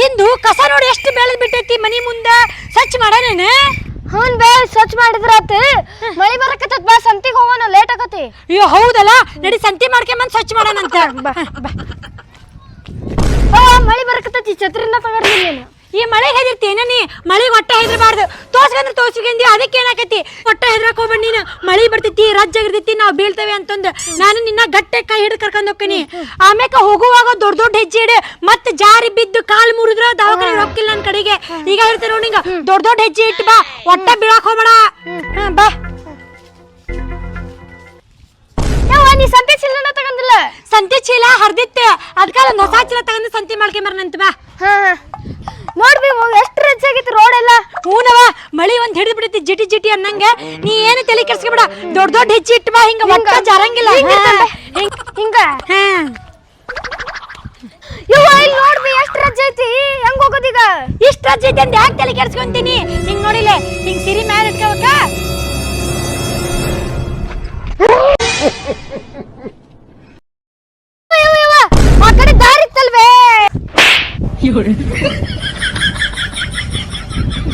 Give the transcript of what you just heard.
ಸಿಂಧು ಕಸ ನೋಡಿ ಎಷ್ಟು ಬೆಳೆದ್ ಬಿಟ್ಟೈತಿ ಮನಿ ಮುಂದ ಸ್ವಚ್ಛ ಮಾಡಾನೇನ ಹ್ಞೂ ಬೇ ಸ್ವಚ್ಛ ಮಾಡಿದ್ರಾತ ಮಳಿ ಬರಕತ್ತದ ಬಾ ಸಂತಿಗೆ ಹೋಗೋಣ ಲೇಟ್ ಆಗತಿ ಅಯ್ಯೋ ಹೌದಲ್ಲ ನಡಿ ಸಂತಿ ಮಾಡ್ಕೊಂಬಂದ್ ಸ್ವಚ್ಛ ಮಾಡಾನಂತ ಮಳಿ ಬರಕತ್ತೈತಿ ಛತ್ರಿನ ತಗರ್ಲಿಲ್ಲ ಈ ಮಳೆ ಹೆದರ್ತೀನ ನೀ ಮಳಿಗೆ ಹೊಟ್ಟೆ ಹೆದರ್ಬಾರ್ದು ತೋರ್ಸ್ಕಂದ್ರೆ ತೋರ್ಸ್ಕೊಂಡಿ ಅದಕ್ಕೆ ಏನಾಕೈತಿ ಹೊಟ್ಟೆ ಹೆದ್ರಕ್ ಹೋಗ್ಬೇಡ ನೀನು ಮಳಿ ಬರ್ತೈತಿ ರಜ್ಜಾಗಿರ್ತೈತಿ ನಾವು ಬೀಳ್ತೇವೆ ಅಂತಂದು ನಾನು ನಿನ್ನ ಗಟ್ಟೆ ಕೈ ಹಿಡಿದು ಕರ್ಕೊಂಡ್ ಹೋಗ್ತೀನಿ ಆಮ್ಯಾಕ ಹೋಗುವಾಗ ದೊಡ್ಡ ದೊಡ್ಡ ಹೆಜ್ಜೆ ಇಡು ಮತ್ತೆ ಜಾರಿ ಬಿದ್ದು ಕಾಲು ಮುರಿದ್ರ ದವಾಖಾನೆ ರೊಕ್ಕಿಲ್ಲ ನನ್ನ ಕಡೆಗೆ ಈಗ ಹೇಳ್ತೇನೆ ನೋಡಿ ನಿಂಗ ದೊಡ್ಡ ದೊಡ್ಡ ಹೆಜ್ಜೆ ಇಟ್ಟು ಬಾ ಹೊಟ್ಟೆ ಬೀಳಕ್ ಹೋಗ್ಬೇಡ ಬಾ ನೀ ಸಂತೆ ಚೀಲನ ತಗಂದಿಲ್ಲ ಸಂತೆ ಚೀಲ ಹರ್ದಿತ್ತೆ ಅದಕ್ಕೆ ಒಂದು ಹೊಸ ಚೀಲ ತಗೊಂಡು ಸಂತೆ ಮಾಡ್ಕೊಂಬರ್ನಂತ ಬಾ ನೋಡ್ಬಿ ಎಷ್ಟು ರಜ್ಜಾಗಿತ್ತು ರೋಡ್ ಎಲ್ಲ ಹೂನವ ಮಳಿ ಒಂದ್ ಹಿಡಿದು ಬಿಡೈತಿ ಜಿಟಿ ಜಿಟಿ ಅನ್ನಂಗ ನೀ ಏನು ತಲೆ ಕೆಡ್ಸ್ಕೊಬೇಡ ದೊಡ್ಡ ದೊಡ್ಡ ಹೆಜ್ಜೆ ಇಟ್ಟು ಬಾ ಹಿಂಗ ಒಟ್ಟ ಜಾರಂಗಿಲ್ಲ ಹಿಂಗ ಇಲ್ಲಿ ನೋಡ್ಬಿ ಎಷ್ಟು ರಜ್ಜೆ ಐತಿ ಹೆಂಗ್ ಹೋಗೋದೀಗ ಇಷ್ಟ ರಜ್ಜೆ ಐತಿ ಅಂತ ಯಾಕೆ ತಲೆ ಕೆಡ್ಸ್ಕೊಂತೀನಿ ಹಿಂಗ್ ನೋಡಿಲೆ ಹಿಂಗ್ ಸಿರಿ ಮ್ಯಾಲ ಇಟ್ಕೋಬೇಕ ಆ ಕಡೆ ದಾರಿ ಇತ್ತಲ್ವೇ